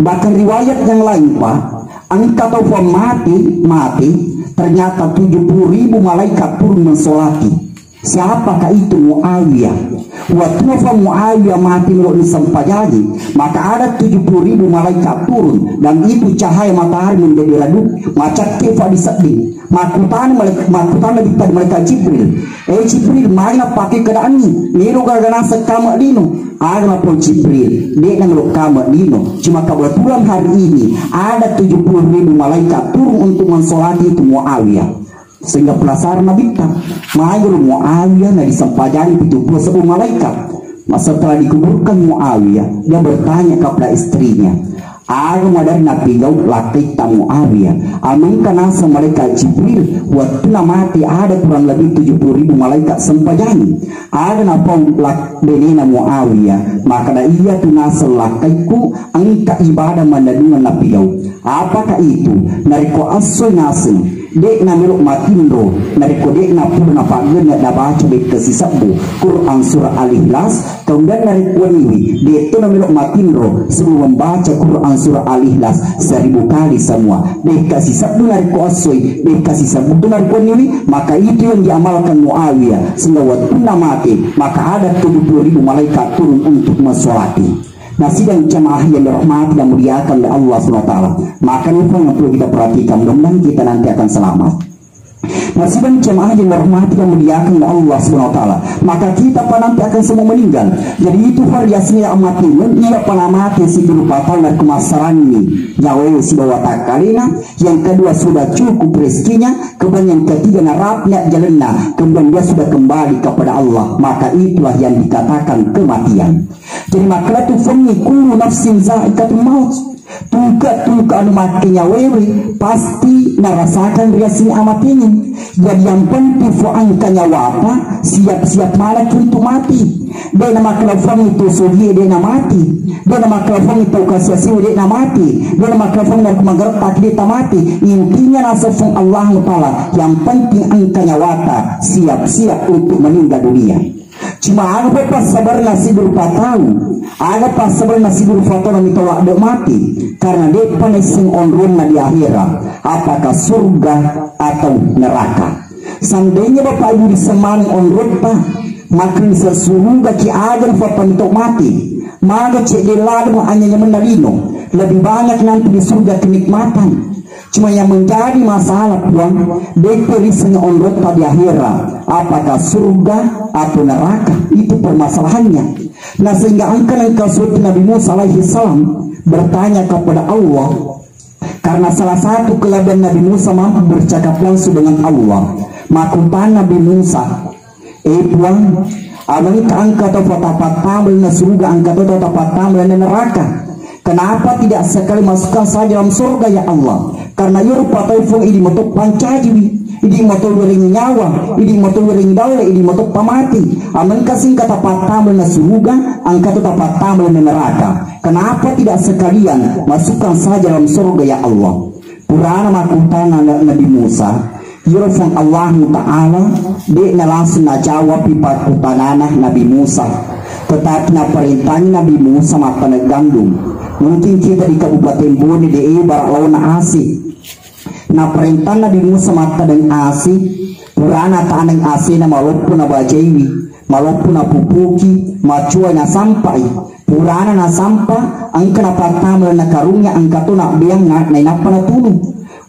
Bahkan riwayat yang lain Pak, angka atau mati ternyata 70.000 malaikat turun mensolati. Siapakah itu? Muawiyah. Waktu Muawiyah mati menurut disampaikan, maka ada 70.000 malaikat turun, dan itu cahaya matahari menjadi redup macam kefa disedih. Makutan lebih pada malaikat Jibril. Jibril mana pakai keadaan ini? Niru gara-gara sekamak lino. Ada pun Jibril, dia yang kamat lino. Cuma kebetulan hari ini ada 70.000 malaikat turun untuk mensolati itu Muawiyah. Sehingga penasaran Nabi tak Ma'ayur Muawiyah na disampaikan 70 malaikat. Masa setelah dikuburkan Muawiyah, dia bertanya kepada istrinya, agama dari Nabi Gaud laki tak Muawiyah, amin karena malaikat Jibril waktu mati ada kurang lebih 70.000 malaikat sempajani. Ada napa benena Muawiyah, maka dah ia tunasal lakiku angka ibadah mandadungan Nabi Gaud. Apakah itu? Nariko asoy nasing dek na meluk matindo, nariko dek na purna paggen na baca bek kesisabu Quran surah Al-Ikhlas. Kemudian nariko ini dek tu na meluk matindo sebelum membaca Quran surah Al-Ikhlas 1000 kali semua. Dek kesisabu nariko asoy, dek kesisabu tu nariko ini, maka itu yang diamalkan Muawiyah. Sehingga waktu mati maka ada 70.000 malaikat turun untuk mensolati. Nah, sidang jemaah yang dirahmati dan muliakan oleh Allah SWT, maka ini yang perlu kita perhatikan, mudah-mudahan kita nanti akan selamat. Nah, sidang jemaah yang dirahmati dan muliakan oleh Allah SWT, maka kita nanti akan semua meninggal. Jadi itu variasinya amat ini, ia penamati si berupa dan kemasaran ini nyawa si bawa takalina. Yang kedua sudah cukup rezekinya, kemudian yang ketiga narapnya jalannya, kemudian dia sudah kembali kepada Allah, maka itulah yang dikatakan kematian. Jadi maka tu fungi kullu nafsin za'iqatul maut. Tuga anu makinya wewe pasti narasakan reaksi amat ini. Jadi yang penting angkanya wapa siap-siap malah untuk mati. Dia nama kelafang itu sugi dia nama mati. Dia nama kelafang itu kasih dia nama mati. Dia nama kelafang dan kemagerak dia mati. Intinya nasafung Allah Ta'ala, yang penting angkanya wapa siap-siap untuk meninggal dunia. Cuma apa pas sabar nasi berupa tahu, ada pas sabar nasi berupa tahu nanti tolak dek mati, karena dia panesing onrun di akhirat, apakah surga atau neraka. Seandainya bapak ibu disemani onrun pak, makin sesurga ki agar bapak untuk mati, maka cek diladem hanya menalino, lebih banyak nanti di surga kenikmatan. Cuma yang menjadi masalah Tuhan, definisinya onrot di akhirat, apakah surga atau neraka, itu permasalahannya. Nah, sehingga engkau suatu Nabi Musa alaihi salam bertanya kepada Allah, karena salah satu kelebihan Nabi Musa mampu bercakap langsung dengan Allah. Maka Nabi Musa, Tuhan, abangka angkat atau tapat tampil na surga, angkat atau tapat tampil na neraka. Kenapa tidak sekali masukkan saja dalam surga ya Allah? Karena yurupa taifung ini motok pancajiwi, ini motok wering nyawa, ini motok wering daule, ini motok pamati. Aman kasing kata patamel na surga, angkat tapat tampil na neraka. Kenapa tidak sekalian masukkan saja dalam surga ya Allah? Purana makutana Nabi Musa, yurufun Allah Ta'ala, dia langsung jawab pipat kutanana Nabi Musa. Tetapi na perintahnya Nabi Musa makan gandum. Mungkin kita di Kabupaten Bone di ibarat lawan asih. Na perintah Nabi Musa mata dengan asih. Purana taneng asih na malopun na bajewi, malopun na pupuki, macuai na sampai. Purana na sampa, angka na pertama na karungnya angka tu nak biang na inapa na tunu.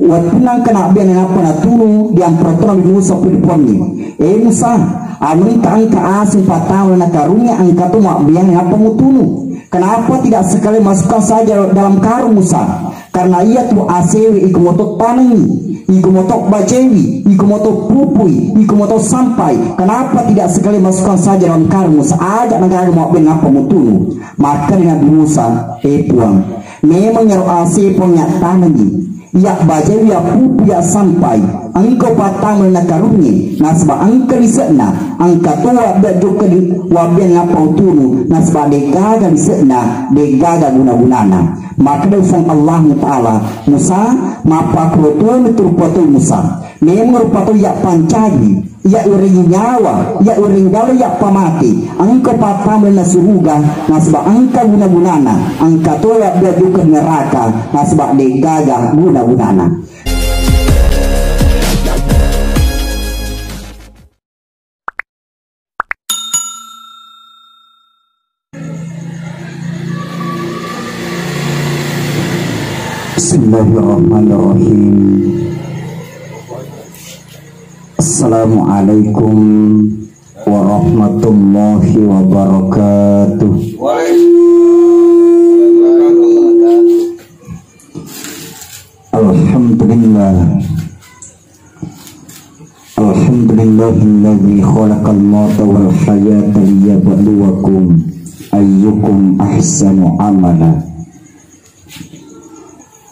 Waktu nang kena biang na inapa na tunu, diam peraturan Nabi Musa puliponi. Musa, amin ka angka asih pertama na karungnya angka tu nak biang na inapa mo tunu. Kenapa tidak sekali masukkan saja dalam karung Musa? Karena ia tu asewi ikumotok panengi, ikumotok bajewi, ikumotok pupui, ikumotok sampai. Kenapa tidak sekali masukkan saja dalam karung Musa? Ajak negara mau benapa mutunu. Maka Nabi Musa, puang, memang yang asewi punya tanengi, ia bajewi, ia pupui, ia sampai. engkau patang na karungi nasba angka disena angka tua baju kedi wabian ngapau tunu nasba degaga disena degaga guna-gunana. Maka dari Allah Ta'ala Musa mapa krotuan turpatu Musa memang rupatu yak pancagi ya uring nyawa ya uring galau yak pamati angka patang na suruga nasba angka guna-gunana angka tua baju ke neraka nasba degaga guna-gunana. Bismillahirrahmanirrahim. Assalamualaikum warahmatullahi wabarakatuh. Alhamdulillah. Alhamdulillahilladzi khalaqal mauta wal hayata liyabluwakum ayyukum ahsanu amala.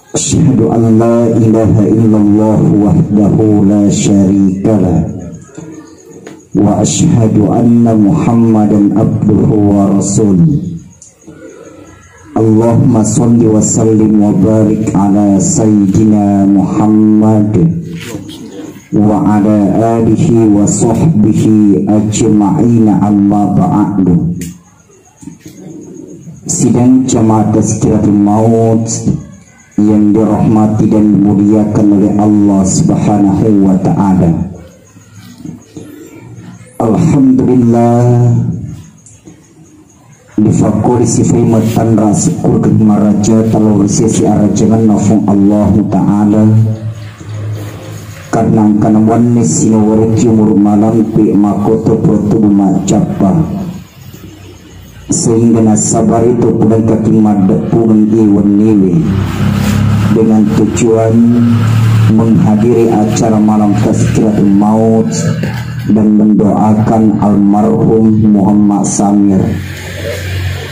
Asyhadu an la ilaha illallah wahdahu la syarika lah wa asyhadu anna Muhammadan abduhu wa rasuluh. Allahumma shalli wa sallim wa barik ala sayyidina Muhammad wa ala alihi wa sahbihi ajma'ina amma ba'du. Sidang jamaah tazkiratul maut yang dirahmati dan dimuliakan oleh Allah Subhanahu wa ta'ala. Alhamdulillah difakuri sifai matan rasikur kemaraja talur sisi arajangan nafung Allah ta'ala karena kana wanis sinawaruki umur malam pi makoto protubu macapa sehingga nasabar itu pulang kaki madapu mengiwan niwi dengan tujuan menghadiri acara malam tazkiratul maut dan mendoakan almarhum Muhammad Samir.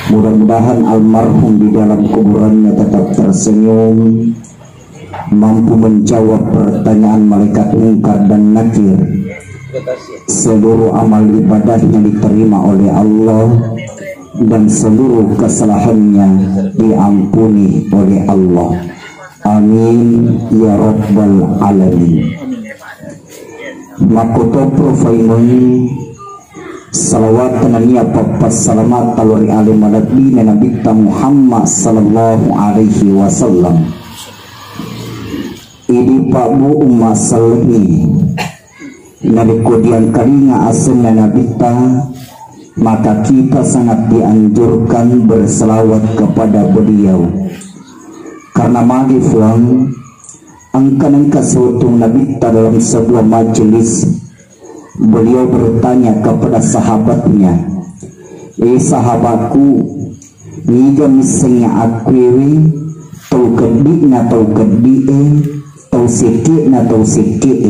Mudah-mudahan almarhum di dalam kuburannya tetap tersenyum, mampu menjawab pertanyaan malaikat mungkar dan nakir, seluruh amal ibadahnya diterima oleh Allah dan seluruh kesalahannya diampuni oleh Allah. Amin ya rabbal alamin. Makoto profaimun salawat tanania papas salamat talori alim nabi Nabi Muhammad sallallahu alaihi wasallam. Ini Pak Bu Umma Salmi nalikodian kalinga asana Nabi maka kita sangat dianjurkan berselawat kepada beliau. Karena magi fuang angkan kasutung Nabi dalam sebuah majelis beliau bertanya kepada sahabatnya, sahabatku niga misengnya akwewe tau gedi na tau gedi tau sikit na tau sikit.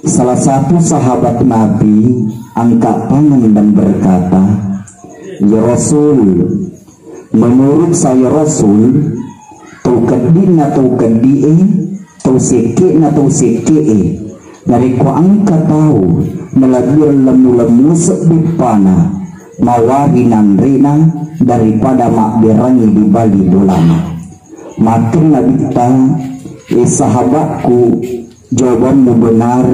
Salah satu sahabat Nabi angkat tangan dan berkata, ya Rasul, menurut saya Rasul tau gedi na tau gedi tau sikit na tau sikit. Dari ko angka tahu melabir lemu-lemu sebipana mawahinan rina daripada makbirangi di bali dolama. Makin Nabi sahabatku, jawabanmu benar,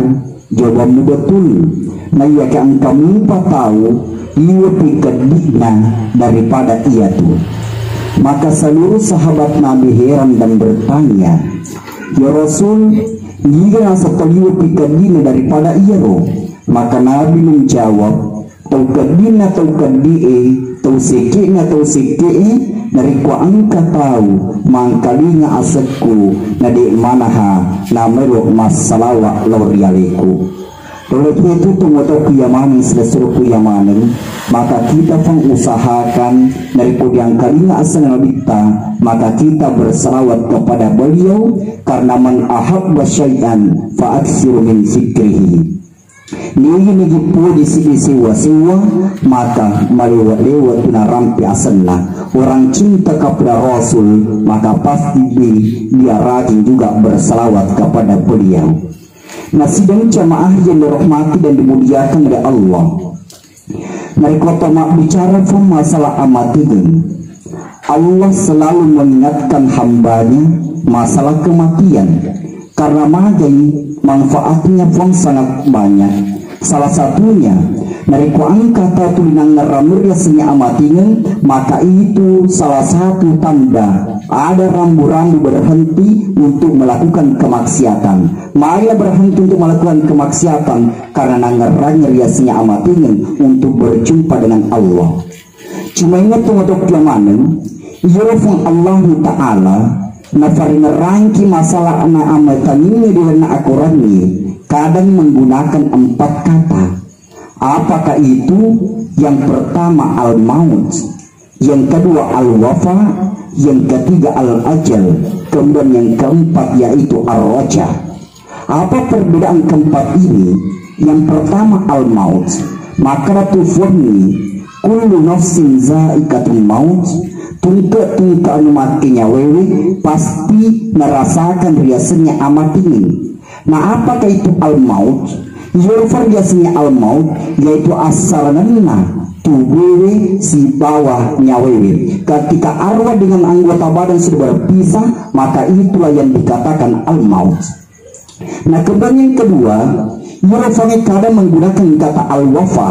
jawabanmu betul. Nah ya kan kamu tahu lebih kedikna daripada ia tuh. Maka seluruh sahabat Nabi heran dan bertanya, ya Rasul, jika setelah pikadina daripada iya roh. Maka Nabi menjawab, tau kadina tau kadie tau sikina tau sikii dari ku angka tahu mangkalinya asetku nadi manaha namero masalawa lorialiku. Oleh itu tunggu kuyamanin seluruh kuyamanin, maka kita pengusahakan dari yang kalinya asal nabita, maka kita berselawat kepada beliau karena man ahabba syai'an fa'aksiru min zikrihi. Nini gipu di siwa maka malewat-lewat tunarampi asanna. Orang cinta kepada Rasul maka pasti dia rajin juga berselawat kepada beliau. Nah sidang jamaah yang dirahmati dan dimuliakan oleh Allah, mereka tomak bicara tentang masalah amatian. Allah selalu mengingatkan hambanya masalah kematian, karena manfaatnya pun sangat banyak. Salah satunya mereka angkat atau ngeramur rasanya amatian, maka itu salah satu tanda ada rambu-rambu berhenti untuk melakukan kemaksiatan. Maya berhenti untuk melakukan kemaksiatan karena ngeranya rasanya amatian untuk berjumpa dengan Allah. Cuma ingat untuk kemanan Yurufung Allah Ta'ala nafari nerangki masalah anak amatan ini dengan akurani kadang menggunakan 4 kata. Apakah itu? Yang pertama al-maut, yang kedua al-wafa, yang ketiga al-ajal, kemudian yang keempat yaitu ar-raja. Apa perbedaan keempat ini? Yang pertama al-maut, maka tufurni kullu nafsin za'iqatul maut, tungka anu matinya wewe pasti merasakan riasanya amat ini. Nah apakah itu al-maut? Yurfar biasanya al-maut yaitu asalanna tubuh si bawah nyawewe. Ketika arwah dengan anggota badan sudah berpisah, maka itulah yang dikatakan al-maut. Nah kemudian yang kedua, Yurfar kadang menggunakan kata al-wafa.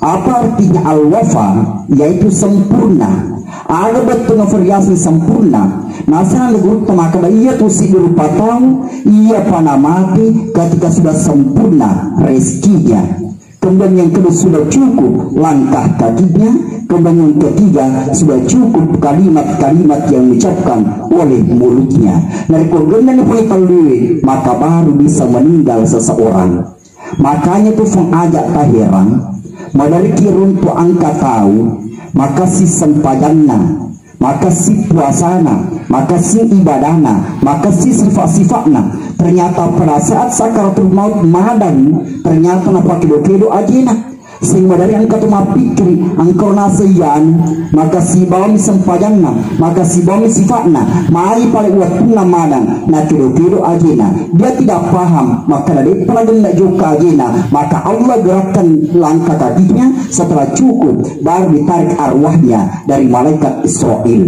Apa artinya al-wafa? Yaitu sempurna. Ada betul variasi sempurna. Nasa legur maka ia tu si berupa tahu ia panah mati ketika sudah sempurna rezekinya. Kemudian yang kedua sudah cukup langkah kakinya. Kemudian yang ketiga sudah cukup kalimat-kalimat yang diucapkan oleh mulutnya. Dari kemudian maka baru bisa meninggal seseorang. Makanya tu mengajak tahiran madari kirun tu angka tahu, maka si sempadanna, maka si puasana, maka si ibadana, maka si sifat-sifatna. Ternyata pada saat sakaratul maut madan, ternyata napa kedo-kedo ajena. Sehingga dari angka tu mapikri angkau nasiyan, maka si bawang sempadanna, maka si bawang sifatna, mai paling waktunya madan, na kedo-kedo ajena. Dia tidak paham, maka dari pelajaran nak juga ajena, maka Allah gerakkan langkah kakinya. Setelah cukup baru ditarik arwahnya dari malaikat Israel.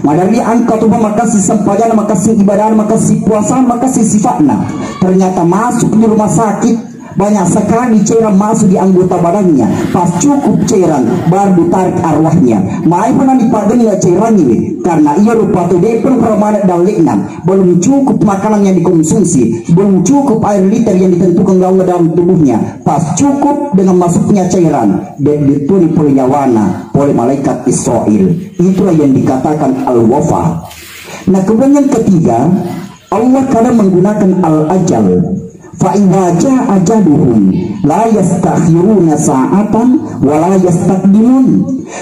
Madari angka tu maka si sempadan, maka si ibadah, maka si puasa, maka si sifatna. Ternyata masuk di rumah sakit. Banyak sekali cairan masuk di anggota badannya. Pas cukup cairan baru ditarik arwahnya. Mai pernah dipakai nggak cairan ini? Karena ia rupa tu dia pun permanen daliknan. Belum cukup makanan yang dikonsumsi, belum cukup air liter yang ditentukan dalam tubuhnya. Pas cukup dengan masuknya cairan dan dituri nyawana oleh malaikat Israel. Itulah yang dikatakan al-wafa. Nah kemudian yang ketiga, Allah kadang menggunakan al-ajal. Fa'idha ja'a ajaluhum la yastakhiruna sa'atan wa la yastaqdimun.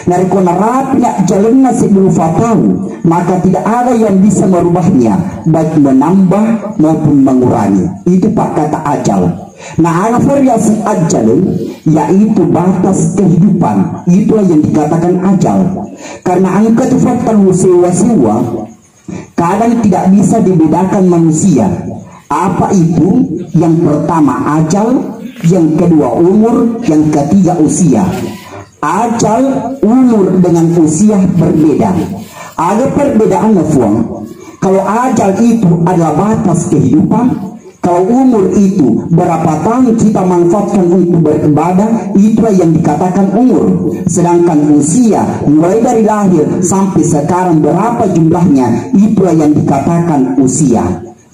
Nariko narapina jalanna sebelum fatau, maka tidak ada yang bisa merubahnya, baik menambah maupun mengurangi. Itu pak kata ajal. Nah ada variasi ajal, yaitu batas kehidupan. Itulah yang dikatakan ajal. Karena angka tufatan sewa-sewa kadang tidak bisa dibedakan manusia. Apa itu? Yang pertama ajal, yang kedua umur, yang ketiga usia. Ajal, umur dengan usia berbeda. Ada perbedaan nafwang. Kalau ajal itu adalah batas kehidupan, kalau umur itu berapa tahun kita manfaatkan untuk beribadah, itulah yang dikatakan umur. Sedangkan usia mulai dari lahir sampai sekarang berapa jumlahnya, itulah yang dikatakan usia.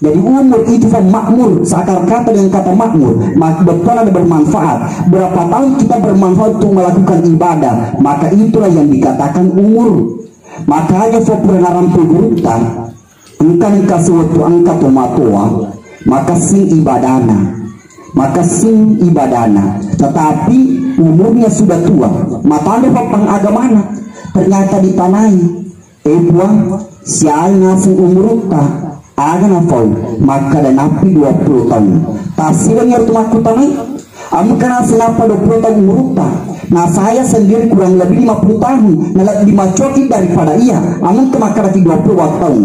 Jadi umur itu makmur, seakar kata dengan kata makmur, betul ada bermanfaat. Berapa tahun kita bermanfaat untuk melakukan ibadah, maka itulah yang dikatakan umur. Makanya fokus narampu gurutan, engkan kasih waktu angkat tomatua, maka sing ibadana, maka sing ibadana. Tetapi umurnya sudah tua, matanya papang agamana, ternyata ditanai, buang sial ngasih umur tak. Ada nafau maka dan api 20 tahun. Tasiran yang tumaku tanai. Amkan nasi napa 20 tahun umurta. Nah saya sendiri kurang lebih 50 tahun, nah lebih macoki daripada ia. Amun kemakara 20 tahun.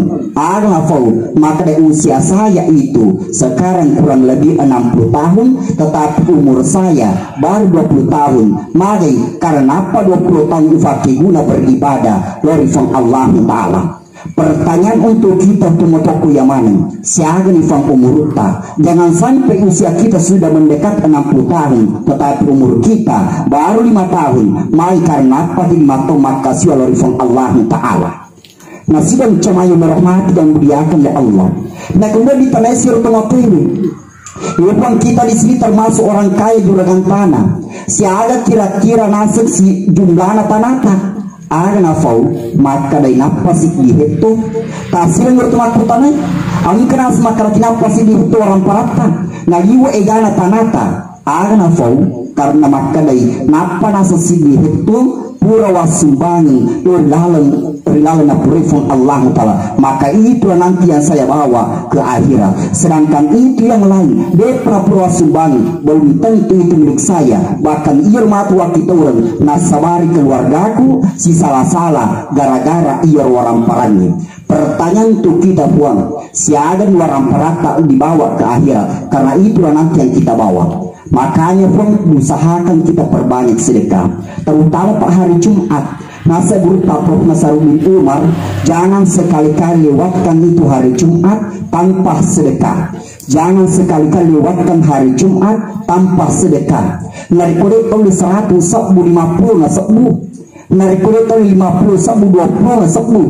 Maka dari usia saya itu sekarang kurang lebih 60 tahun, tetapi umur saya baru 20 tahun. Maka karena apa 20 tahun guna beribadah dari Allah Ta'ala. Pertanyaan untuk kita tumotoku yang mana? Siaga nih fang umur ta. Jangan sampai usia kita sudah mendekat 60 tahun, tetapi umur kita baru 5 tahun. Mai karena apa di mata makasih oleh Allah Ta'ala. Nah sidang cemaya merahmati dan muliakan oleh Allah. Nah kemudian di tanah sir tomato ini. Walaupun kita di sini termasuk orang kaya juragan tanah. Siaga kira-kira nasib si jumlah tanah. Ada nafau maka dari nafas dihitu tasir bertumak tanah ang kena semakar nafas dihitu orang parata nagiwa egana tanata ada nafau karena maka dari nafas dihitu pura wasumbangi rilalan purifun Allah Ta'ala. Maka itu nanti yang saya bawa ke akhirat. Sedangkan itu yang lain dia pura wasumbangi belum tentu itu milik saya. Bahkan ia matu waktu orang nasabari keluargaku si salah-salah gara-gara ia orang parangnya. Pertanyaan untuk kita buang siada orang parata dibawa ke akhirat. Karena itu nanti yang kita bawa. Makanya pun usahakan kita perbanyak sedekah, terutama pada hari Jumat. Nasa guru Prof. Nasaruddin Umar, jangan sekali-kali lewatkan itu hari Jumat tanpa sedekah. Jangan sekali-kali lewatkan hari Jumat tanpa sedekah. Nari kulit oleh 100 sabu 50 na sabu. Nari kulit oleh 50 sabu 20 na sabu.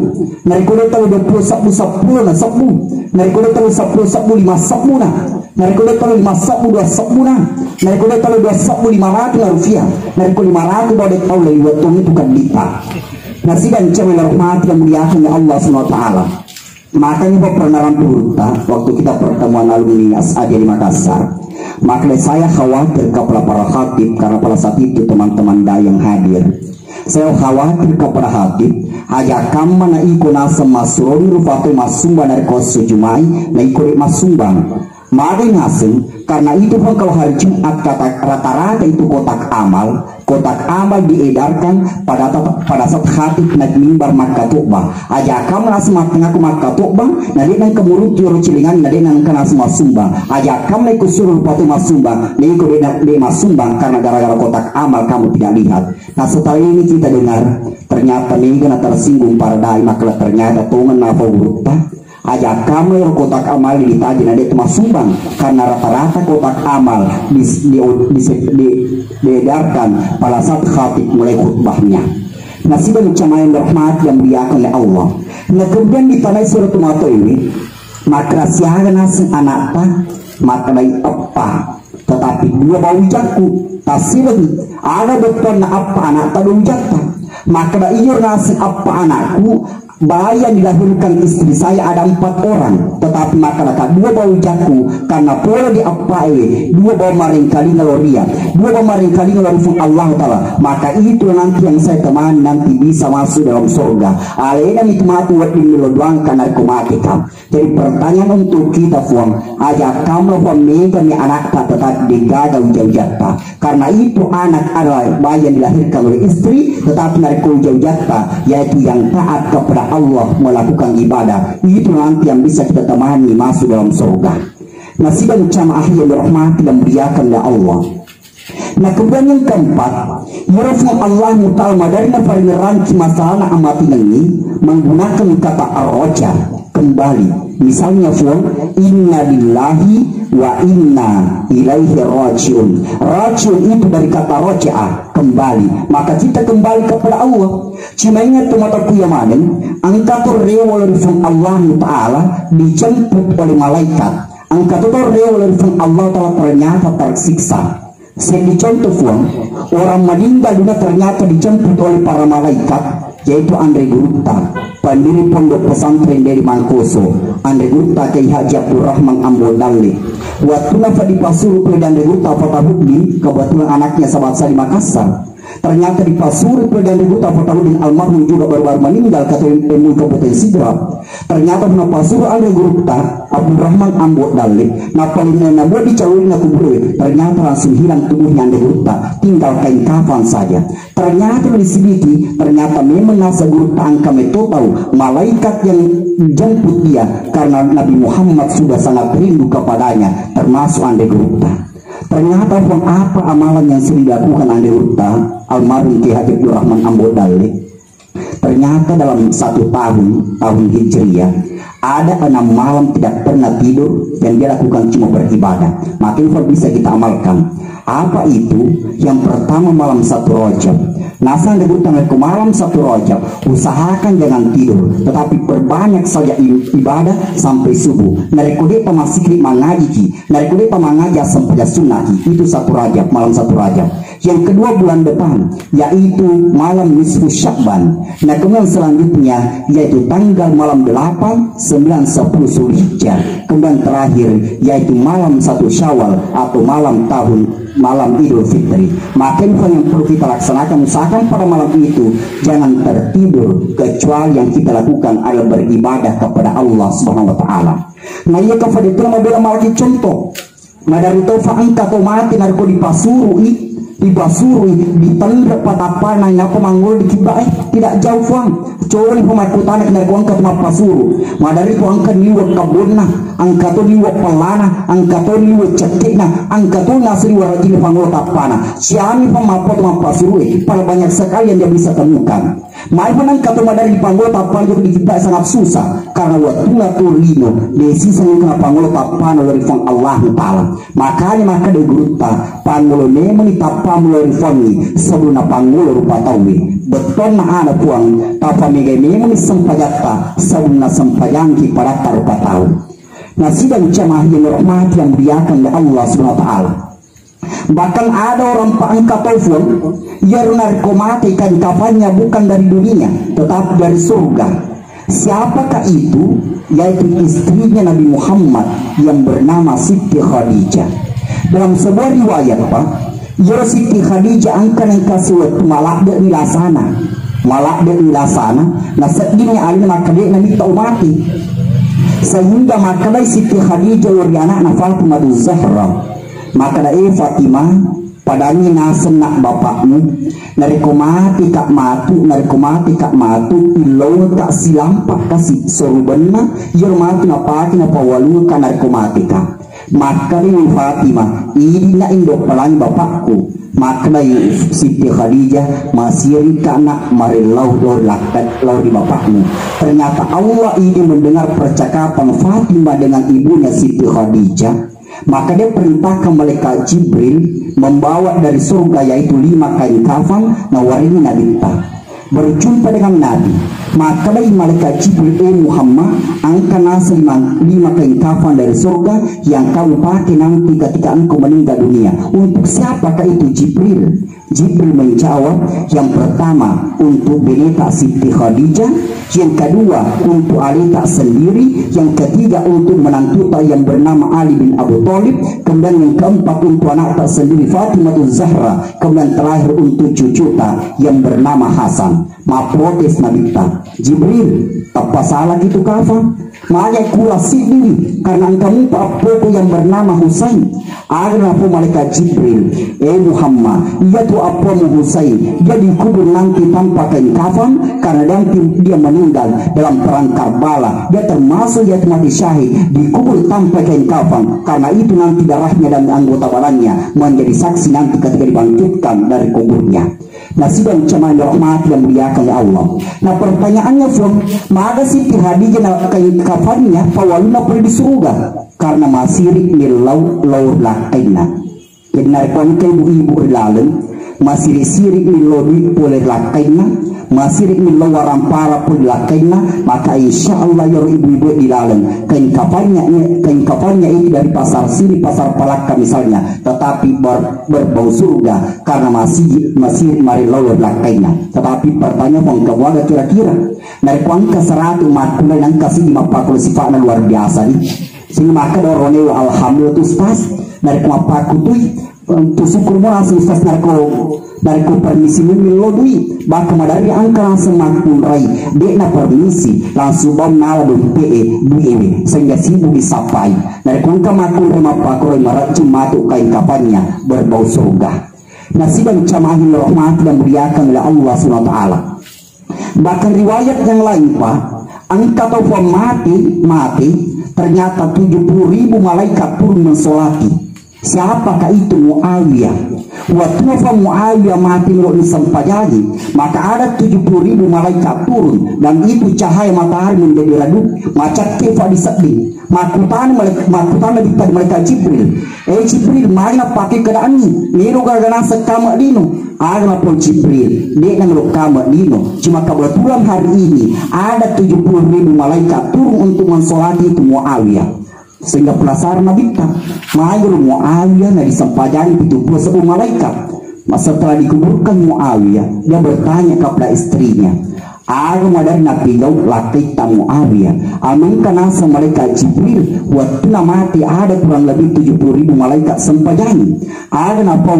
Nari kulit oleh 20 sabu 10 na sabu. Nari kulit oleh 10 sabu 5 sabu na. Nari kulit oleh 5 sabu 2 sabu na. Nari kulit oleh 2 sabu 500 rupiah. Nari kulit 500 boleh tahu lagi waktu itu bukan lipat. Nasi dan cemil rahmat yang muliakan Allah SWT. Makanya pernah purta waktu kita pertemuan alumni Asadi di Makassar. Makanya saya khawatir kepada para khatib karena pada saat itu teman-teman yang hadir. Saya khawatir kepada khatib aja kam mana ikut nasa masroni rufatu masumban dari kosu jumai na ikut masumbang. Mari nasing karena itu pun kalau hari Jumat kata rata-rata itu kotak amal diedarkan pada saat khatib naik mimbar Makkah Tu'bah. Aja kamu nasi mateng aku Makkah Tu'bah, nadi nang kemurut juru cilingan, nadi nang kena semua sumbang. Aja kamu naik kusuruh patu masumbang, nadi kau dia masumbang karena gara-gara kotak amal kamu tidak lihat. Nah setelah ini kita dengar ternyata nih kena tersinggung para dai maka ternyata tungan apa berubah. Aja kamu yang kotak amal ditaji nade itu masumbang karena rata-rata kotak amal diedarkan pada saat khatib mulai khutbahnya. Nasib ucapan yang berhormat yang diakan oleh Allah. Nah kemudian di tanah surat Tomato ini maka siaga nasi anakta maka dari apa tetapi dua bau jaku tasir ada betul na apa anakta dua jakta maka dari iyo nasi apa anakku. Bahaya dilahirkan istri saya ada 4 orang, tetapi masyarakat 2 bau jaku karena pola diapai 2 bau maring kali ngaloria 2 bau maring kali ngalorifun Allah Ta'ala. Maka itu nanti yang saya temani nanti bisa masuk dalam surga. Alena mitmatu wadin melodoangkan narkomatika. Jadi pertanyaan untuk kita fuang aja kamu pemega ni anak tak tetap digagal jauh jata karena itu anak adalah bayi yang dilahirkan oleh istri tetapi narko jauh jata yaitu yang taat kepada Allah melakukan ibadah itu nanti yang bisa kita temani masuk dalam surga. Nah sidang jamaah yang dirahmati dan muliakan oleh Allah. Nah kemudian yang keempat Yurafmu Allah Ta'ala dari paling ranci masalah amati ini menggunakan kata ar-roja kembali. Misalnya inna lillahi wa inna ilaihi rajiun. Rajiun itu dari kata roja'ah kembali. Maka kita kembali kepada Allah. Cuma ingat teman-temanku yang mana angkatur rewa oleh Allah Ta'ala dijemput oleh malaikat. Angkatur rewa oleh Allah Ta'ala ternyata tersiksa. Saya dicontoh orang meninggal dunia ternyata dijemput oleh para malaikat, yaitu Andre Gurupta, pendiri pondok pesantren dari Mangkoso. Andre Gurupta Kiai Haji Abdul Rahman Ambon Dalli. Waktu nafas di Pasuruh dan Andre Gurupta Kota Bukti, kebetulan anaknya sahabat saya di Makassar. Ternyata di Pasuri Pedan Buta Fatahudin almarhum juga baru-baru meninggal kata ilmu Kabupaten Sidrap. Ternyata di Pasuri ada Gurukta Abdurrahman Ambok Dalik napalina nabuat dicawin aku buru. Ternyata langsung hilang tubuhnya Anda Gurukta, tinggal kain kafan saja. Ternyata diselidiki, ternyata memang nasa Gurukta angka itu tahu malaikat yang jemput dia karena Nabi Muhammad sudah sangat rindu kepadanya, termasuk Anda Gurukta. Ternyata pun apa amalan yang sering dilakukan Andi Urta almarhum Ki Haji Abdurrahman Ambok Dalik. Ternyata dalam 1 tahun Hijriah ada 6 malam tidak pernah tidur yang dia lakukan cuma beribadah. Makin bisa kita amalkan. Apa itu? Yang pertama malam 1 Rajab. Nasa debutkan ke malam 1 Rajab, usahakan jangan tidur, tetapi perbanyak saja ibadah sampai subuh. Narekode pamasikri mangaji, narekode pamangaja sampai sunnati. Itu 1 Rajab, malam 1 Rajab. Yang kedua bulan depan, yaitu malam nisfu Sya'ban. Nah kemudian selanjutnya yaitu tanggal malam 8, 9, 10 Zulhijjah. Kemudian terakhir yaitu malam 1 Syawal atau malam Idul Fitri. Maka yang perlu kita laksanakan, usahakan pada malam itu jangan tertidur kecuali yang kita lakukan adalah beribadah kepada Allah Subhanahu wa taala. Nah ia kepada itu membela malaki contoh. Nah dari tofa angka atau mati narko di Basuri ditendrak patapa na ngapa manggul di kibai tidak jauh fang cowok pemakutan nak narko angka mapa suru madari ko angka liwat kabunna angka to liwat palana angka to liwat cetikna angka to nasri warajil pangul tapana siami pemapot mapa suru pada banyak sekali yang dia bisa temukan. Mai panang kato madari panggul tapan juga di kibai sangat susah karena waktu ngaturino desi sangat kena panggul tapan oleh fang Allah taala. Makanya maka de guruta panggul memang tapam lorifangi sebelum panggul rupa tawi beton na ana puang tapamige memang sempajata sebelum sempajangki pada rupa tahu. Nah sidang jamaah yang rahmat yang diakan oleh Allah Subhanahu wa taala. Bahkan ada orang pangkat telepon yang narkomati kan kafannya bukan dari dunia tetapi dari surga. Siapakah itu? Yaitu istrinya Nabi Muhammad yang bernama Siti Khadijah. Dalam sebuah riwayat ya Siti Khadijah angkat yang kasih waktu malak de ilasana nah sedihnya alina maka dia Nabi tahu mati sehingga maka Siti Khadijah wari anak Fatimah Zahra. Maka dari Fatimah padanya nasen nak bapakmu narikomati kak matu ilo tak silampak kasih sorubana yermati napati napawalu kan narikomati kak. Maka dari Fatimah ini na indok pelangi bapakku. Maka dari Siti Khadijah masih anak marilau lakat lau di bapakmu. Ternyata Allah ini mendengar percakapan Fatimah dengan ibunya Siti Khadijah. Maka dia perintahkan malaikat Jibril membawa dari surga yaitu 5 kain kafan nawarini Nabi berjumpa dengan Nabi. Maka dari malaikat Jibril Muhammad angkat nasi 5 kain kafan dari surga yang kamu pakai nanti ketika engkau meninggal dunia. Untuk siapakah itu Jibril? Jibril menjawab, yang pertama untuk bineta Siti Khadijah, yang kedua untuk Alita sendiri, yang ketiga untuk menantuta yang bernama Ali bin Abu Thalib, kemudian yang keempat untuk anak sendiri Fatimah Zahra, kemudian terakhir untuk cucuta yang bernama Hasan. Protes Nabi Jibril, apa salah gitu kafan? Maka kula sendiri karena kamu apa yang bernama Husain. Ada apa malaikat Jibril, Muhammad, ia tu apa Husain. Dia dikubur nanti tanpa kain kafan karena nanti dia meninggal dalam perang Karbala. Dia termasuk dia mati syahid dikubur tanpa kain kafan karena itu nanti darahnya dan anggota badannya menjadi saksi nanti ketika dibangkitkan dari kuburnya. Nah sidang cuman rahmat yang muliakan Allah. Nah pertanyaannya maka Siti Khadijah nak kain kafannya pawaluna pergi di surga karena masih nilau lakaina. Jadi narikon ke ibu rilaleng masih sirik nilau boleh lakaina, masih nilau warampara pun lakaina, maka insya Allah ya ibu-ibu rilaleng kain kafannya ini dari pasar siri pasar Palaka misalnya, tetapi berbau surga karena masih marilau lakaina. Tetapi pertanyaan mengkawaga kira-kira dari kuangka 100 makulai yang kasih 50 sifatnya luar biasa nih. Sehingga maka dorone alhamdulillah tustas dari kuapaku tuh untuk syukur mo langsung sas narko permisi milodui baka madari angka langsung makun rai dek na permisi langsung bom nala do PE duewe sehingga sibuk disapai dari angka makun rumah pakoi marat cumatu kain kapannya berbau surga. Nasiban camahin rahmat dan muliakan oleh Allah SWT. Bahkan riwayat yang lain Pak, angka taufan mati ternyata 70.000 malaikat turun mensolati. Siapakah itu? Muawiyah. Waktu Muawiyah mati menurut disampaikan, maka ada 70.000 malaikat turun dan itu cahaya matahari menjadi redup macam kefa disedih. Makutan lebih pada mereka Jibril. Jibril mana pakai keadaan ini? Niru gara-gara sekama dino. Ada pun Jibril, dia yang kamu dino. Cuma kebetulan hari ini ada 70.000 malaikat turun untuk mensolati itu Muawiyah. Sehingga penasaran Nabi tak Ma'ayur Muawiyah na disampaikan itu sebuah malaikat. Masa setelah dikuburkan Muawiyah, dia bertanya kepada istrinya, aku madari Nabi Daud laki tak Muawiyah. Amin karena malaikat Jibril waktu mati ada kurang lebih 70.000 malaikat sampaikan. Ada napa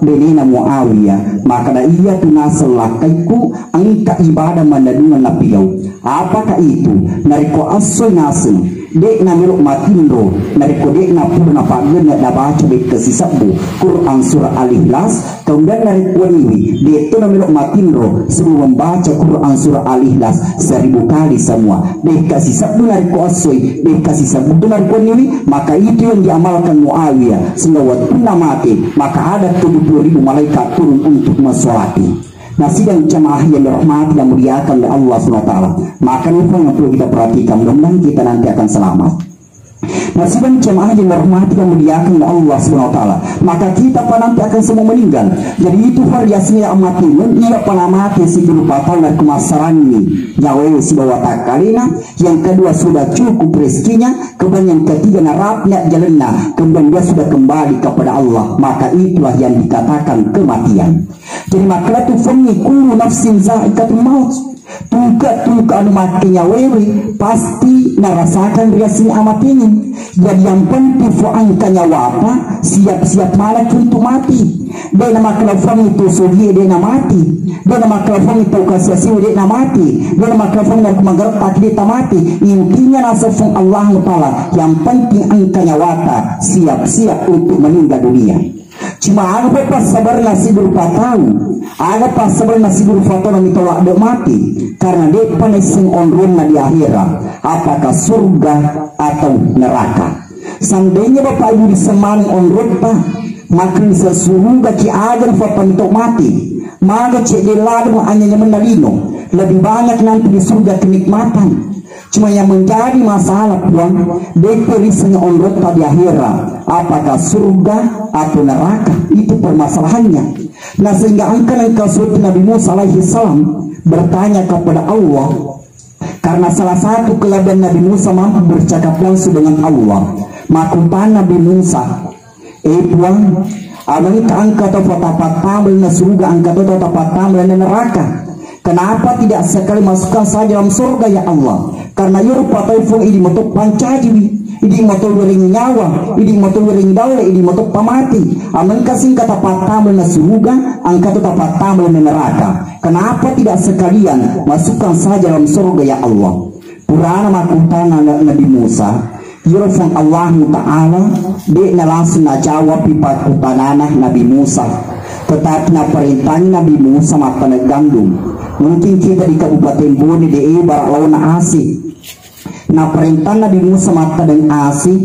benena Muawiyah, maka dah ia tu nasal lakiku angka ibadah mandadungan Nabi Daud. Apakah itu? Nariko asoy nasal dek na miruk matindo nariko dek na purna pagena na baca dek kesisabu Quran surah Al-Ikhlas. Kemudian nariko ini dek tu na miruk matindo sebelum membaca Quran surah Al-Ikhlas 1000 kali semua dek kesisabu nariko asoy dek kesisabu tu nariko ini. Maka itu yang diamalkan Muawiyah sehingga waktu mati maka ada 70.000 malaikat turun untuk mensolati. Sidang jamaah yang dirahmati dan muliakan oleh Allah SWT. Maka itu yang perlu kita perhatikan, mudah-mudahan kita nanti akan selamat. Sidang jamaah yang dirahmati dan muliakan oleh Allah SWT. Maka kita nanti akan semua meninggal. Jadi itu variasinya amat imun. Ia penamati si berupa dan kemasaran ini Yahweh si bawa takalina. Yang kedua sudah cukup rezekinya. Kemudian yang ketiga narapnya jalannya. Kemudian dia sudah kembali kepada Allah. Maka itulah yang dikatakan kematian. Jadi maka itu fengikulu nafsin zaikatul maut. Tuka anu matinya wewe pasti narasakan riasnya amat ini. Jadi yang penting angkanya wapa siap-siap malak untuk mati. Dia nama kelafang itu suhi dia nama mati. Dia nama kelafang itu kasih dia nama mati. Dia nama kelafang dari kemagarap dia mati. Intinya nasafung Allah Ta'ala. Yang penting angkanya wapa siap-siap untuk meninggal dunia. Cuma ada pas sabar nasi berupa tahu, ada pas sabar nasi berupa tahu yang ditolak dia mati, karena dia panesing onrun di akhirat, apakah surga atau neraka. Seandainya bapak ibu disemani onrun pak, maka sesurga ci ajar bapak untuk mati, maka cek diladu hanya mendalino, lebih banyak nanti di surga kenikmatan. Cuma yang menjadi masalah puan definisinya onrot di akhirat, apakah surga atau neraka, itu permasalahannya. Nah sehingga angka surat Nabi Musa alaihi salam bertanya kepada Allah, karena salah satu kelebihan Nabi Musa mampu bercakap langsung dengan Allah. Maka Nabi Musa puan amanita angka atau tapat tamal na surga, angka atau tapat tamal na neraka. Kenapa tidak sekali masukkan saja dalam surga ya Allah? Karena yurpa taifung ini motok pancajiwi, ini motok wering nyawa, ini motok wering daule, ini motok pamati. Aman kasing kata patamel na surga, angka tu patamel na neraka. Kenapa tidak sekalian masukkan saja dalam surga ya Allah? Purana makutana Nabi Musa, yurfang Allah Ta'ala, dia langsung jawab pipat kutanana Nabi Musa. Tetapi na perintahnya Nabi Musa maka gandum. Mungkin kita di Kabupaten Bone di ibarat lawan asih. Nah perintah Nabi Musa mata dengan asih.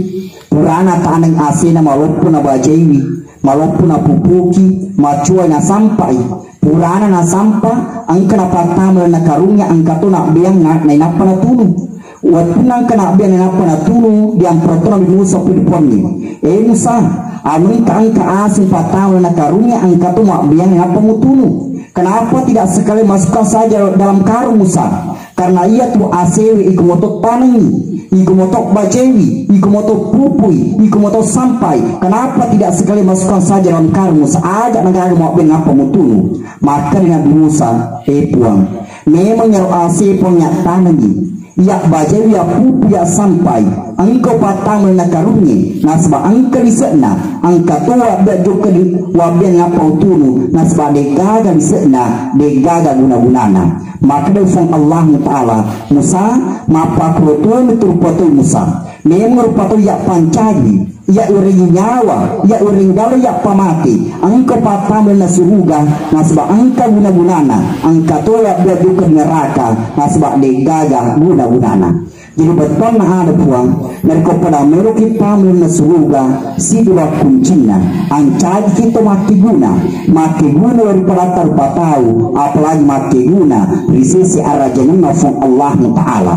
Purana taneng asih na malopun na bajewi, malopun na pupuki, macuai na sampai. Purana na sampa, angka na patamel na karunya, angka to na biang na inapa na tulong. Waktu nang kena biang na inapa na tulong, diang perintah Nabi Musa piliponi. Musa, amin ka angka asih patamel na karunya, angka to na biang na inapa mo tulong. Kenapa tidak sekali masukkan saja dalam karung Musa? Karena ia tu asewi ikumotok panengi, ikumotok bajewi, ikumotok pupui, ikumotok sampai. Kenapa tidak sekali masukkan saja dalam karung Musa? Ajak negara mau benapa mutunu. Maka Nabi Musa puang. Memang yang asewi punya tanengi. ya baca ya pupu ya sampai engkau patang na karungi nasba angka disena angka tua da juga di wabian ngapau tunu nasba degaga disena degaga guna-gunana maka dari Allah Ta'ala Musa mapa krotuan betul patul Musa memang patul ya pancagi ya uring nyawa ya uring dala ya pamati angka patang na suruga nasba angka guna-gunana angka tua da juga neraka nasba degaga guna-gunana. Jadi betul na ada puang dari kepada meruki pamer na suruga si dua kuncinya ancaj kita mati guna daripada terbatau apalagi mati guna risisi arajangan nafung Allah Ta'ala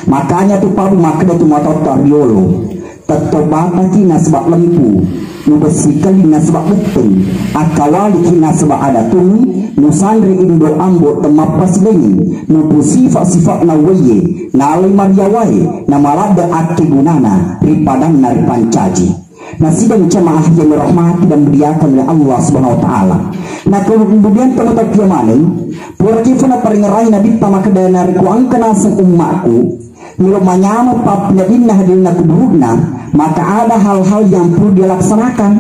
makanya tu pabu makna tu motor tariolo tetobata kina sebab lempu nubesikali na sebab betul akawali kina sebab ada tunu nusandri indo ambo temapas lengi nubu sifat-sifat na weye na alai mariawai na malada ati gunana ripadang na ripancaji na sidang jemaah yang dirahmati dan muliakan oleh Allah Subhanahu wa taala. Nah kemudian teman-teman kiamanin pura kifuna paringerai nabi tamakadana riku angkana sang ummaku milo manyama papnya inna hadirna kuburuna maka ada hal-hal yang perlu dilaksanakan.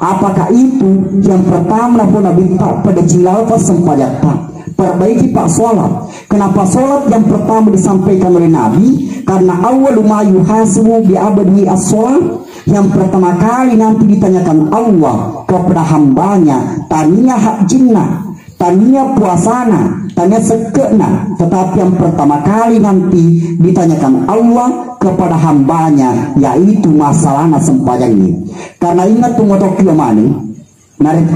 Apakah itu? Yang pertama pun Nabi pada jilal sempajata perbaiki pak sholat. Kenapa sholat yang pertama disampaikan oleh Nabi? Karena awwalu ma yuhasibu bi abdi as-sholat. Yang pertama kali nanti ditanyakan Allah kepada hambanya tania hak jinnah, tania puasana, tania sekena. Tetapi yang pertama kali nanti ditanyakan Allah kepada hambanya yaitu masalah sempajang ini. Karena ingat tu motok kiamani narik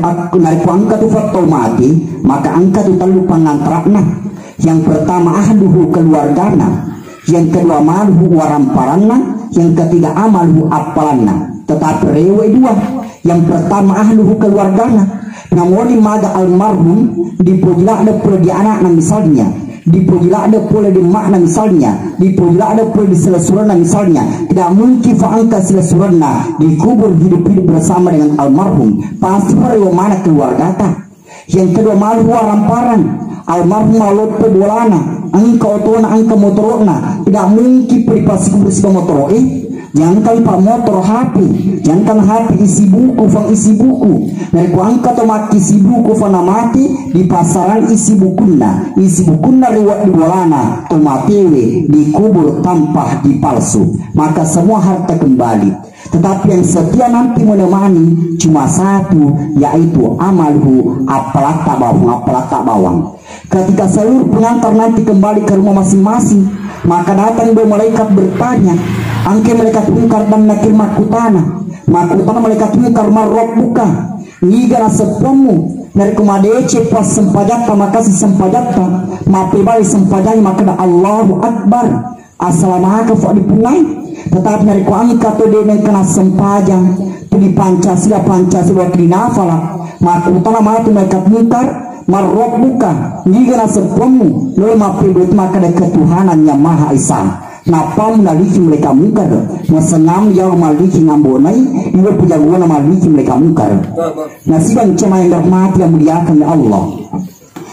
angka tu faktor mati maka angka tu terlalu pangantrakna. Yang pertama ahluhu keluargana, yang kedua malhu waramparana, yang ketiga amalhu apalanna. Tetapi rewe dua, yang pertama ahluhu keluargana namun maga almarhum dipujila ada pula di anak misalnya, dipujila ada pula di makna misalnya, dipujila ada pula di selesurana misalnya. Tidak mungkin faangka selesurana dikubur hidup-hidup bersama dengan almarhum. Pasti rewe mana keluarga ta. Yang kedua malhu waramparan, almarhum malot pedulana engkau tuana angka motorona. Tidak mungkin privasi bersih motor jangan pak motor HP, jangan HP isi buku, fang isi buku. Mereka angkat omak isi buku fana mati di pasaran isi bukunna lewat di bolana tomatewe dikubur tanpa dipalsu. Maka semua harta kembali. Tetapi yang setia nanti menemani cuma satu yaitu amalhu apalata bawang. Ketika seluruh pengantar nanti kembali ke rumah masing-masing maka datang dua malaikat bertanya angke malaikat tungkar dan nakir makutana malaikat tungkar marrok buka nigara sepomu dari kumadece pas sempajata maka si sempajata mapibali sempajani maka da Allahu Akbar assalamualaikum fa dipunai. Tetapi dari kuangka tu dia kena sempajang tu di Pancasila dinafala maka utama matu malaikat tungkar marrok buka nigara sepomu lalu mapibali maka da ketuhanan yang Maha Esa. Napa menaliki mereka mungkar masenam yang maliki ngambonai ibu punya guna maliki mereka mungkar. Nah sidang cema yang rahmati yang muliakan Allah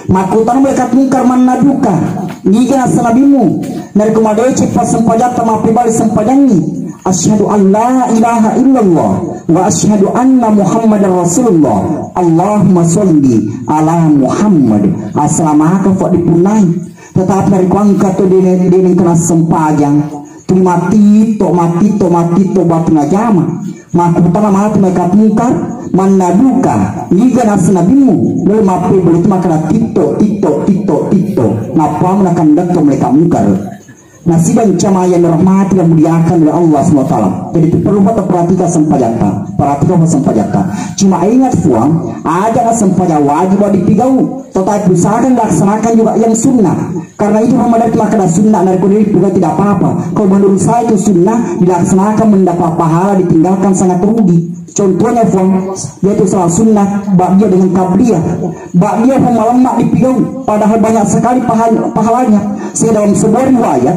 makutan mereka mungkar manaduka niga sanabimu dari kumadece pas sempajata mapibali sempajangi asyhadu an la ilaha illallah wa asyhadu anna muhammadar rasulullah Allahumma sholli ala Muhammad assalamualaikum fa dipunai. Tetapi dari kuangka tu dia kena sempajang tu mati batu najama maka utama mati mereka mungkar manaduka niga nasnabimu lalu mapi belut maka tito napa menakan dakto mereka mungkar. Nah sidang jamaah yang dirahmati dan muliakan oleh Allah SWT. Jadi perlu kita perhatikan sempajata. Cuma ingat fuang, ada sempajata wajib dipigau, tetapi usahakan laksanakan juga yang sunnah. Karena itu Ramadan maka sunnah dari kudiri juga tidak apa-apa. Kalau menurut saya itu sunnah dilaksanakan mendapat pahala, ditinggalkan sangat rugi. Contohnya yaitu salah sunnah bakdia dengan kabliyah. Bakdia pemalamak dipigau padahal banyak sekali pahalanya. Sehingga dalam sebuah riwayat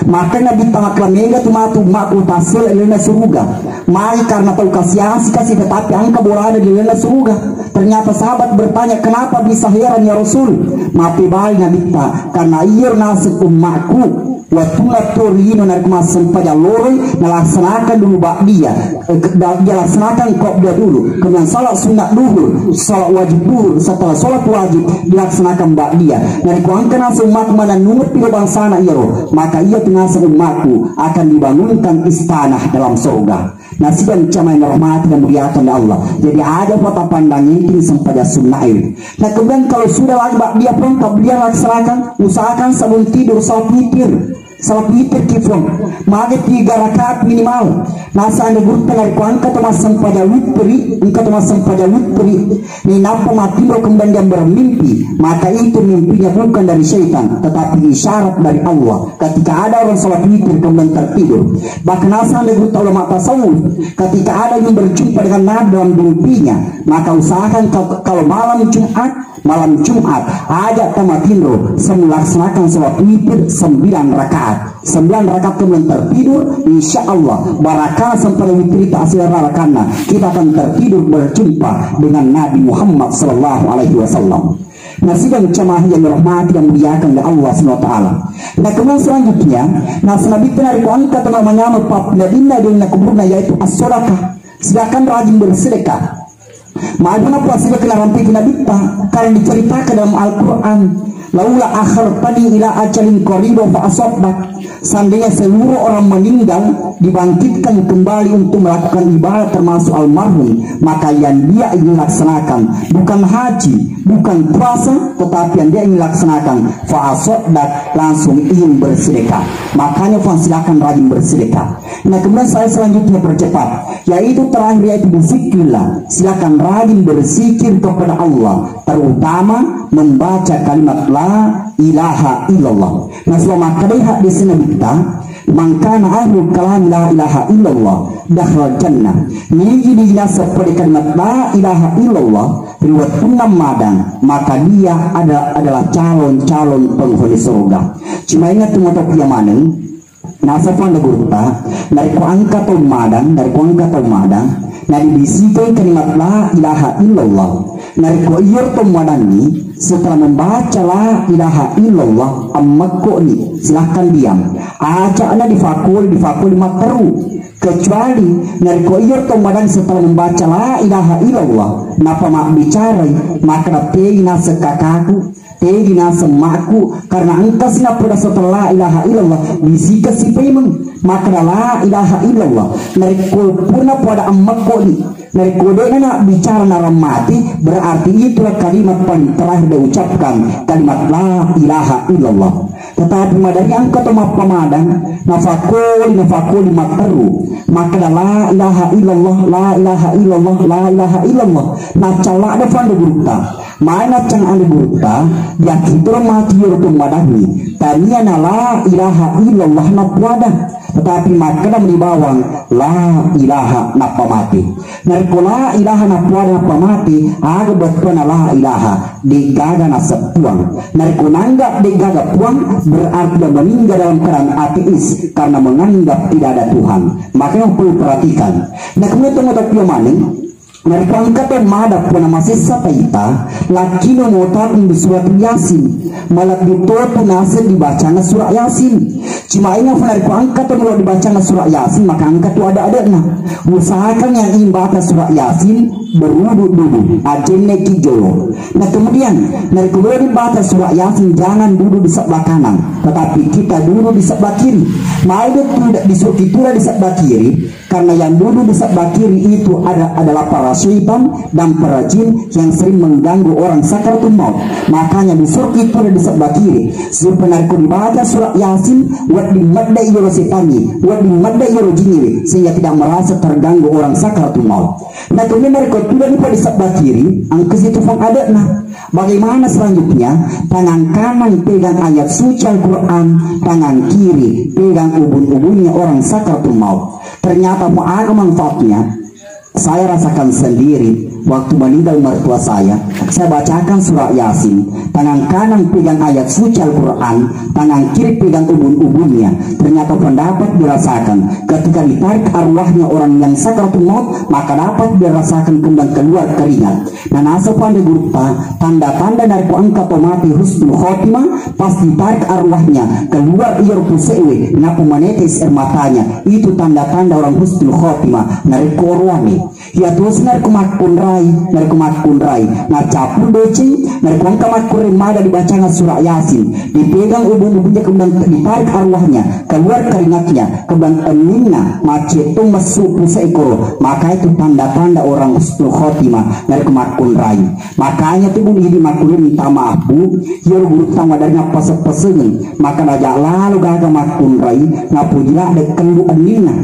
maka Nabi tangaklah mega tumatu maku tasil elena suruga mai karena tahu kasih tetapi angka bola ada di elena suruga. Ternyata sahabat bertanya, kenapa bisa heran ya Rasul? Mapi bayi Nabi ta, karena iya nasib umatku waktu ngaturino narikmas sampaya lori melaksanakan dulu dia laksanakan dia dulu, kemudian salat sunat dulu, salat wajib dulu, setelah salat wajib dilaksanakan dia. Dari kuangkan umat mana numut pilo bangsana iro, maka ia tinasa umatku akan dibangunkan istana dalam surga. Nasiban camai rahmat dan muliakan Allah. Jadi ada kota pandang ini sampaya sunnah ini. Nah kemudian kalau sudah wajib dia pun dia laksanakan, usahakan sebelum tidur salat witir kifon mage 3 rakaat minimal. Nasa anda gurta dari kuangka tomas sampaya witri, engkau tomas sampaya witri ni napa matiro kemudian dia bermimpi, maka itu mimpinya bukan dari syaitan tetapi isyarat dari Allah. Ketika ada orang salat witir kemudian tertidur, bahkan nasa anda gurta ulama tasawuf, ketika ada yang berjumpa dengan Nabi dalam mimpinya, maka usahakan kalau malam Jumat ajak tamatindro melaksanakan salat witir 9 rakaat kemudian tertidur, insya Allah barakah sampai witir ta'asir rakanna kita akan tertidur berjumpa dengan Nabi Muhammad sallallahu alaihi wasallam. Nasiban jamaah yang dirahmati dan muliakan oleh Allah SWT. Nah kemudian selanjutnya Nabi tenar kuangka telah menyama papnadina dengan kuburna yaitu as-sodakah, silakan rajin bersedekah. Ma'aduna puasa kena rampi kena bita karena diceritakan dalam Al-Quran, laula akhartani ila ajalin qariba fa asaddaq. Seandainya seluruh orang meninggal dibangkitkan kembali untuk melakukan ibadah termasuk almarhum, maka yang dia ingin laksanakan bukan haji, bukan puasa, tetapi yang dia ingin laksanakan fa asaddaq, langsung ingin bersedekah. Makanya silakan rajin bersedekah. Nah kemudian saya selanjutnya percepat, yaitu terakhir yaitu berzikirlah. Silakan rajin berzikir kepada Allah, terutama membaca kalimat la ilaha illallah. Nah selama kadang di sini kita mangkana ahlul kalam la ilaha illallah dakhala jannah. Ini dia seperti kalimat la ilaha illallah riwayat Imam Madan, maka dia adalah calon penghuni surga. Cuma ingat tunggu yang mana nasafan negurta dari kuangka Madan, dari bisikai kalimat la ilaha illallah. Dari kuiyur Madani setelah membaca la ilaha illallah ammakku ni silahkan diam. Aja anda difakul materu. Kecuali dari kuiyur Madani setelah membaca la ilaha illallah napa mak bicara maka tegina sekakaku tegina semaku karena engkau sina pada setelah la ilaha illallah bisika si payment maka la ilaha illallah dari puna pada ammakku ni dari kode nak bicara naram mati berarti itulah kalimat paling terakhir diucapkan kalimat la ilaha illallah. Tetapi madari angka tu pamadan nafakul materu maka la ilaha illallah nah cala ada fanda gurta mana cang anda gurta yang kita mati yurtum madani tania la ilaha illallah napwada, tetapi maka menibawang la ilaha napamati. Narko la ilaha napamati aga betona la ilaha digaga nasepuang. Narko nanggap digaga puang berarti dia meninggal dalam keadaan ateis karena menganggap tidak ada Tuhan. Makanya perlu perhatikan. Nah kemudian tengok maning mereka angkatan madap puna masih sataita lakino motar di surat Yasin malah ditotu nasir dibaca surat Yasin. Cuma ingat mereka angkatan kalau dibaca surat Yasin maka angkat tu ada nah usahakan yang ingin baca surat Yasin berwudu ajene kijolo. Nah kemudian mereka boleh dibaca surat Yasin jangan duduk di sebelah kanan tetapi kita duduk di sebelah kiri. Maida tidak disuruh di sebelah kiri karena yang duduk di sebelah kiri itu adalah para syaitan dan para jin yang sering mengganggu orang sakaratul maut. Makanya disuruh kita di sebelah kiri supaya mereka dibaca surat Yasin buat dimadai yoro setani, buat dimadai yoro jini sehingga tidak merasa terganggu orang sakaratul maut. Nah kemudian mereka tidak di sebelah kiri angkes itu fang ada nah bagaimana selanjutnya tangan kanan pegang ayat suci Al-Quran, tangan kiri pegang ubun-ubunnya orang sakaratul maut. Ternyata mau ada manfaatnya saya rasakan sendiri waktu meninggal mertua saya bacakan surah Yasin. Tangan kanan pegang ayat suci Al-Quran, tangan kiri pegang ubun-ubunnya. Ternyata pendapat dirasakan ketika ditarik arwahnya orang yang sakaratul maut, maka dapat dirasakan kembang keluar keringat. Dan asal pandai berupa tanda-tanda dari angka mati husnul khotimah, pas ditarik arwahnya keluar iur pusewe ngapu menetes air matanya, itu tanda-tanda orang husnul khotimah dari korwani. Ya terus dari kumat kunrai ngacapun becing dari kuangkamat kuremada dibacakan surah Yasin, dipegang ubun-ubunnya kemudian ditarik arwahnya keluar keringatnya kembang eminna macetung masuk puseekoro, maka itu tanda-tanda orang husnul khotimah dari kumat kunrai. Makanya tuh bunyi di makurin minta maaf bu, ya guru tangga dari ngapasep-pesengen, maka aja lalu gagal makunrai ngapujila ada kelu anina,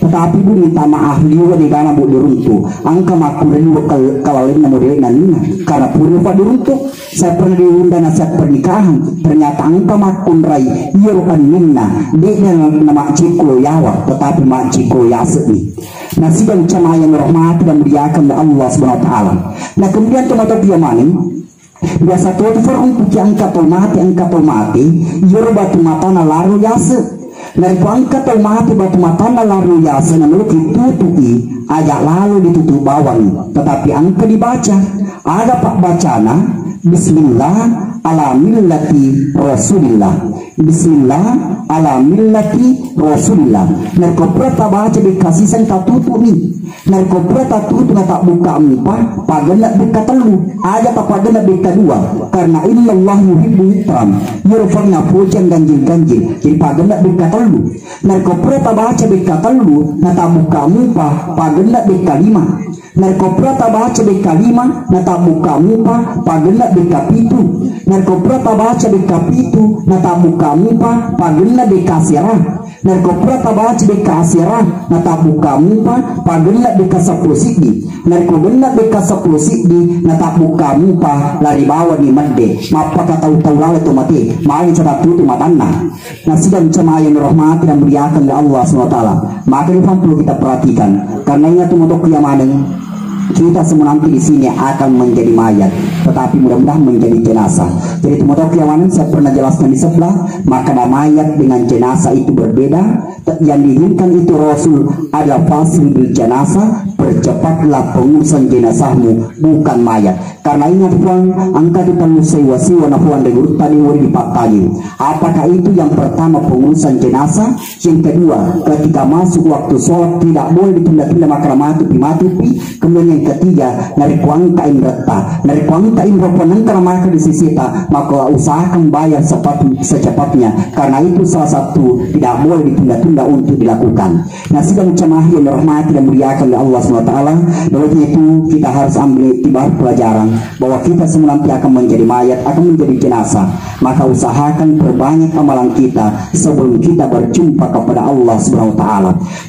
tetapi bu minta maaf liwa di kana bu diruntu, angka makurin bu kalalin model nanina, karena puri pak diruntu, saya pernah diundang nasihat pernikahan, ternyata angka makunrai iya anina, dia nama cikulo yawa, tetapi mak cikulo yaseni. Nah sidang cama yang rahmat dan muliakan Allah Subhanahu wa taala. Nah kemudian tomato dia maning biasa tuh untuk angka tol mati yorba tumatana laru yase. Nah itu angka tol mati batu matana laru yase namun ditutupi ajak lalu ditutup bawang, tetapi angka dibaca ada pak bacana Bismillah ala millati Rasulillah, Bismillah ala millati Rasulillah. Narkopra baca dikasih sen tatutu nih, narkopra tatutu tak buka empat pagana buka telu aja tak pagana buka dua, karena illallah yuhibbu itram yurfanya pujian ganjil jadi pagana buka telu. Narkopra baca buka telu tak buka empat pagana buka lima. Narkopra baca beka 5 nata buka mupa pagena beka pitu. Narkopra baca beka pitu nata buka mupa pagena beka sirah. Narkopra baca beka sirah nata buka mupa pagena beka 10 sikdi. Narkobena beka 10 sikdi nata buka mupa lari bawa di mande. Mapa kata tahu lalu tu mati main cara tutu matanna. Nah sidang cema yang rahmat dan muliakan oleh Allah SWT, maka ini perlu kita perhatikan, karena ini tuh untuk kiamanan kita semua nanti di sini akan menjadi mayat, tetapi mudah-mudahan menjadi jenazah. Jadi teman-teman kiamanan saya pernah jelaskan di sebelah, maka mayat dengan jenazah itu berbeda. Yang diinginkan itu Rasul adalah fasil bil jenazah, percepatlah pengurusan jenazahmu, bukan mayat. Karena ingat puan angka di panusiwasi wana puan degur tadi wari dipatani. Apakah itu yang pertama pengurusan jenazah? Yang kedua ketika masuk waktu sholat tidak boleh ditunda-tunda makramatu pimatupi. Kemudian yang ketiga dari kuang kain reta, dari kuang kain roponan karena maka disisita, maka usahakan bayar secepatnya, karena itu salah satu tidak boleh ditunda-tunda untuk dilakukan. Nah sidang jemaah yang dirahmati dan muliakan oleh Allah SWT, oleh itu kita harus ambil tibar pelajaran bahwa kita semua nanti akan menjadi mayat, akan menjadi jenazah. Maka usahakan perbanyak amalan kita sebelum kita berjumpa kepada Allah SWT.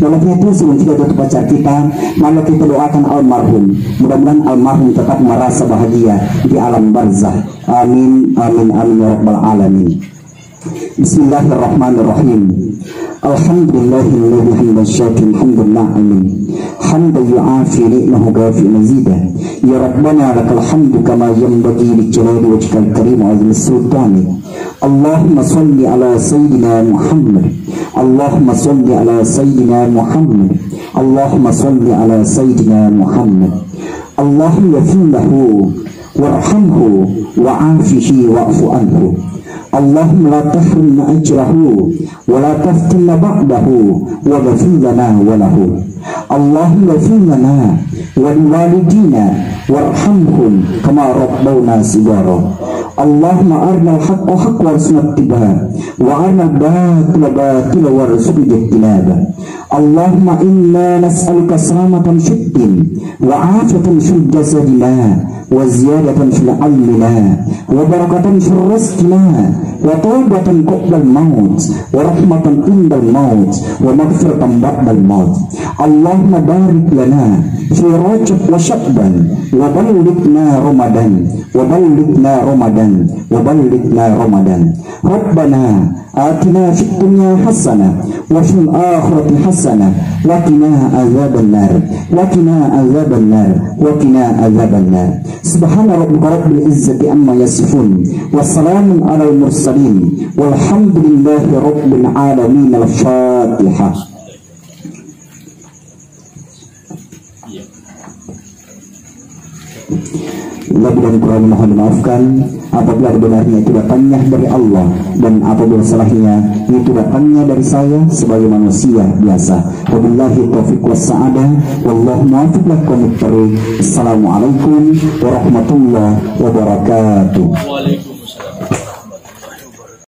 Oleh itu sebelum kita tutup acara kita, maka kita doakan almarhum, mudah-mudahan almarhum tetap merasa bahagia di alam barzah. Amin amin amin ya rabbal alamin. Bismillahirrahmanirrahim. Alhamdulillahilladzi hamdan syakiran hamdan na'imin hamdan yu'afi ni'mahu ghafi mazidah. Ya rabbana lakal hamdu kama yanbaghi li jalali wajhikal karim wa 'azimi sultani. Allahumma shalli ala sayyidina Muhammad, Allahumma shalli ala sayyidina Muhammad, Allahumma shalli ala sayyidina Muhammad. Allahumma fillahu warhamhu wa'afihi wa'fu anhu. Allahumma la tahrimna ajrahu wa la taftinna ba'dahu wa ghfir lana wa lahu. Allahumma ghfir lana wa liwalidina warhamhum kama rabbawna shighara. Allahumma arina al-haqqa haqqa warzuqna ittiba'a wa arina al-batila batila warzuqna ijtinaba. Allahumma inna nas'aluka salamatan fiddin wa afatan fil jasadina wa ziyadatan fil ilmina wa barakatan fil rizqina wa tawbatan qabla al-maut wa rahmatan inda al-maut wa maghfiratan ba'da al-maut. Allahumma barik lana fi Rajab wa Sya'ban wa ballighna Ramadan wa ballighna Ramadan wa ballighna Ramadan. Rabbana آتنا في الدنيا حسنة وفي الآخرة حسنة وقنا عذاب النار وقنا عذاب النار وقنا عذاب النار سبحان ربك رب العزة عما يصفون والسلام على المرسلين والحمد لله رب العالمين. الفاتحة. Lebih dan kurang mohon dimaafkan. Apabila benarnya itu datangnya dari Allah dan apabila salahnya itu datangnya dari saya sebagai manusia biasa. Wabillahi taufiq wassa'adah. Wallahu muwaffiq lakum. Assalamualaikum warahmatullahi wabarakatuh.